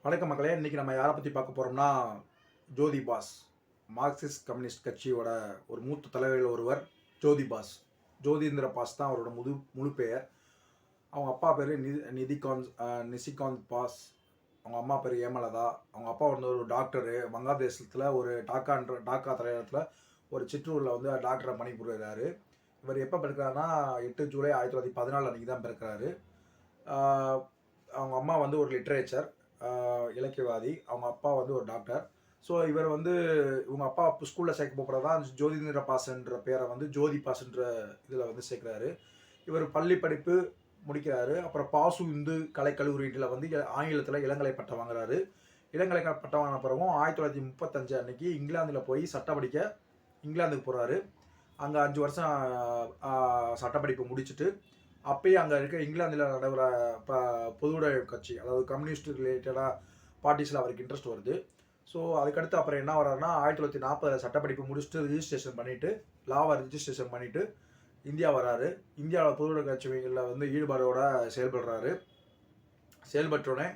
வணக்கம் மக்களே. இன்றைக்கி நம்ம யாரை பற்றி பார்க்க போகிறோம்னா, ஜோதி பாஸ். மார்க்சிஸ்ட் கம்யூனிஸ்ட் கட்சியோட ஒரு மூத்த தலைவர்கள் ஒருவர் ஜோதி பாஸ். ஜோதிந்திர பாஸ் தான் அவரோட முழு பெயர். அவங்க அப்பா பேர் நிசிகாந்த் பாஸ். அவங்க அம்மா பேர் ஏமலதா. அவங்க அப்பா வந்து ஒரு டாக்டரு. வங்காளதேசத்தில் ஒரு டாக்கா தலைநகரத்தில் ஒரு சிற்றூரில் வந்து டாக்டரை பணிபுரிகிறாரு. இவர் எப்போ பிறக்கிறாருன்னா 8 ஜூலை 1914 அன்றைக்கி தான் பிறக்கிறாரு. அவங்க அம்மா வந்து ஒரு லிட்ரேச்சர் இலக்கியவாதி. அவங்க அப்பா வந்து ஒரு டாக்டர். ஸோ இவர் வந்து இவங்க அப்பா ஸ்கூலில் சேர்க்க போகிறதா ஜோதிந்திர பாஸ்ன்ற பேரை வந்து ஜோதி பாஸ்ன்ற இதில் வந்து சேர்க்குறாரு. இவர் பள்ளி படிப்பு முடிக்கிறாரு. அப்புறம் பாசு இந்து கலைக்கல்லூரியில் வந்து ஆங்கிலத்தில் இளங்கலை பட்டம் வாங்குறாரு. இளங்கலை பட்டம் வாங்கின பிறகும் 1935 அன்னைக்கு இங்கிலாந்தில் போய் சட்டம் படிக்க இங்கிலாந்துக்கு போகிறாரு. அங்கே 5 வருஷம் சட்டப்படிப்பு முடிச்சுட்டு அப்பயே அங்கே இருக்க இங்கிலாந்தில் நடைபெற பொதுவுடை கட்சி, அதாவது கம்யூனிஸ்ட் ரிலேட்டடாக பார்ட்டிஸில் அவருக்கு இன்ட்ரெஸ்ட் வருது. ஸோ அதுக்கடுத்து அப்புறம் என்ன வர்றாருன்னா 1940 சட்டப்படிப்பு முடிச்சுட்டு ரிஜிஸ்ட்ரேஷன் பண்ணிவிட்டு லாவை ரிஜிஸ்ட்ரேஷன் பண்ணிவிட்டு இந்தியா வராரு. இந்தியாவில் பொதுவுடை கட்சிகளில் வந்து ஈடுபாடோட செயல்படுறாரு. செயல்பட்டோடனே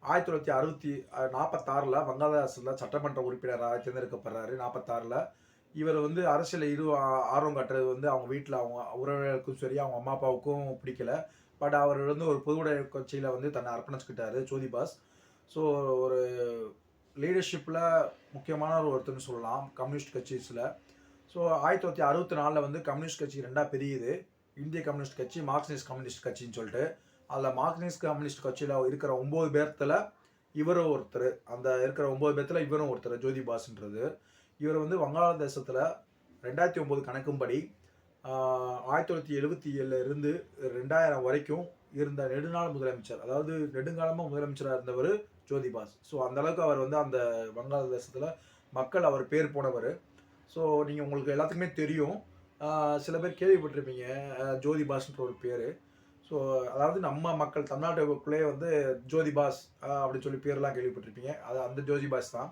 1946 வங்காளதேசத்தில் சட்டமன்ற உறுப்பினராக தேர்ந்தெடுக்கப்படுறாரு. 46 இவர் வந்து அரசியல் ஆர்வம் காட்டுறது வந்து அவங்க வீட்டில் அவங்க உறவினர்களுக்கும் சரி அவங்க அம்மா அப்பாவுக்கும் பிடிக்கல. பட் அவர் வந்து ஒரு பொதுவுடை கட்சியில் வந்து தன்னை அர்ப்பணிச்சுக்கிட்டாரு ஜோதி பாஸ். ஸோ ஒரு லீடர்ஷிப்பில் முக்கியமான ஒருத்தர்னு சொல்லலாம் கம்யூனிஸ்ட் கட்சிஸில். ஸோ 1964 வந்து கம்யூனிஸ்ட் கட்சி 2ஆக பிரியுது. இந்திய கம்யூனிஸ்ட் கட்சி, மார்க்சிஸ்ட் கம்யூனிஸ்ட் கட்சின்னு சொல்லிட்டு. அதில் மார்க்சிஸ்ட் கம்யூனிஸ்ட் கட்சியில் இருக்கிற 9 பேர்த்தில் இவரும் ஒருத்தர். அந்த இருக்கிற 9 பேர்த்தில் இவரும் ஒருத்தர், ஜோதி பாஸ்ன்றது. இவர் வந்து வங்காளதேசத்தில் 2009 கணக்கும்படி 1977 இருந்து 2000 வரைக்கும் இருந்த நெடுநாள் முதலமைச்சர், அதாவது நெடுங்காலமாக முதலமைச்சராக இருந்தவர் ஜோதி பாஸ். ஸோ அந்தளவுக்கு அவர் வந்து அந்த வங்காளதேசத்தில் மக்கள் அவர் பேர் போனவர். ஸோ நீங்கள் உங்களுக்கு எல்லாத்துக்குமே தெரியும், சில பேர் கேள்விப்பட்டிருப்பீங்க ஜோதி பாஸ்ன்ற ஒரு பேர். ஸோ அதாவது நம்ம மக்கள் தமிழ்நாட்டுக்குள்ளே வந்து ஜோதி பாஸ் அப்படின்னு சொல்லி பேர்லாம் கேள்விப்பட்டிருப்பீங்க. அது அந்த ஜோதி பாஸ் தான்.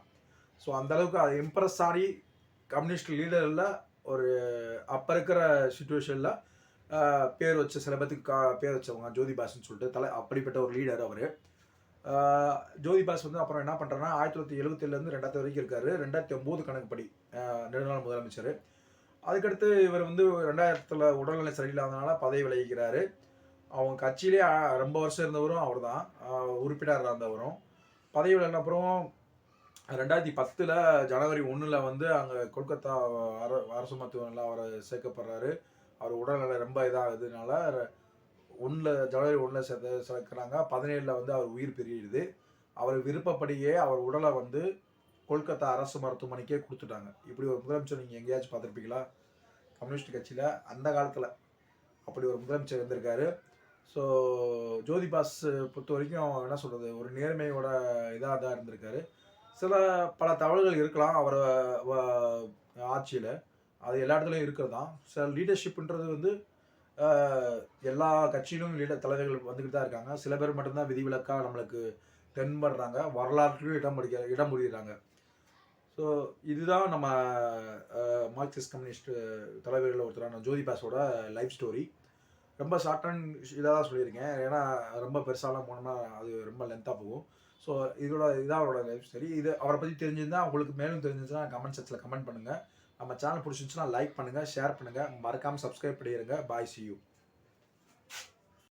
ஸோ அந்தளவுக்கு அது இம்ப்ரெஸ் ஆகி கம்யூனிஸ்ட் லீடரில் ஒரு அப்போ இருக்கிற சுச்சுவேஷனில் பேர் வச்ச சில பேர்த்துக்கு பேர் வச்சவங்க ஜோதி பாஸ்ன்னு சொல்லிட்டு அப்படிப்பட்ட ஒரு லீடர் அவர். ஜோதி பாஸ் வந்து அப்புறம் என்ன பண்ணுறாருன்னா 1977 2000 வரைக்கும் இருக்கார். 2009 கணக்குப்படி நெடுநாள் முதலமைச்சர். அதுக்கடுத்து இவர் வந்து 2000 உடல்நிலை சரியில்லாதனால பதவி விலகிக்கிறாரு. அவங்க கட்சியிலே ரொம்ப வருஷம் இருந்தவரும் அவர் தான், உறுப்பினராக இருந்தவரும். பதவி விலகின அப்புறம் 2010 ஜனவரி 1 வந்து அங்கே கொல்கத்தா அரசு மருத்துவமனையில் அவர் சேர்க்கப்படுறாரு. அவர் உடல்நிலை ரொம்ப இதாகுதுனால ஜனவரி 1 சேர்க்குறாங்க. 17 வந்து அவர் உயிர் பிரியுது. அவர் விருப்பப்படியே அவர் உடலை வந்து கொல்கத்தா அரசு மருத்துவமனைக்கே கொடுத்துட்டாங்க. இப்படி ஒரு முதலமைச்சர் நீங்கள் எங்கேயாச்சும் பார்த்துருப்பீங்களா? கம்யூனிஸ்ட் கட்சியில் அந்த காலத்தில் அப்படி ஒரு முதலமைச்சர் இருந்திருக்காரு. ஸோ ஜோதி பாஸ் பொறுத்த வரைக்கும் என்ன சொல்கிறது, ஒரு நேர்மையோட இதாக தான் இருந்திருக்காரு. பல தவறுகள் இருக்கலாம் அவர் ஆட்சியில், அது எல்லா இடத்துலையும் இருக்கிறது தான். சில லீடர்ஷிப்ன்றது வந்து எல்லா கட்சியிலும் தலைவர்கள் வந்துக்கிட்டு தான் இருக்காங்க. சில பேர் மட்டும்தான் விதிவிலக்காக நம்மளுக்கு தென்படுறாங்க, வரலாற்றிலும் இடம் முடிகிறாங்க. ஸோ இதுதான் நம்ம மார்க்சிஸ்ட் கம்யூனிஸ்ட் தலைவர்கள் ஒருத்தரான ஜோதி பாஸோட லைஃப் ஸ்டோரி. ரொம்ப ஷார்ட் அண்ட் இதாக தான் சொல்லியிருக்கேன், ஏன்னா ரொம்ப பெருசாலாம் போனோம்னா அது ரொம்ப லென்த்தாக போகும். ஸோ இதான் அவரோட லைஃப் ஸ்டோரி. இது அவரை பற்றி தெரிஞ்சிருந்தால் உங்களுக்கு மேலும் தெரிஞ்சிருந்துச்சுன்னா கமெண்ட் செக்ஷனில் கமெண்ட் பண்ணுங்கள். நம்ம சேனல் பிடிச்சிருந்துச்சுன்னா லைக் பண்ணுங்கள், ஷேர் பண்ணுங்கள், மறக்காமல் சப்ஸ்கிரைப் பண்ணிடுங்க. பாய், see you.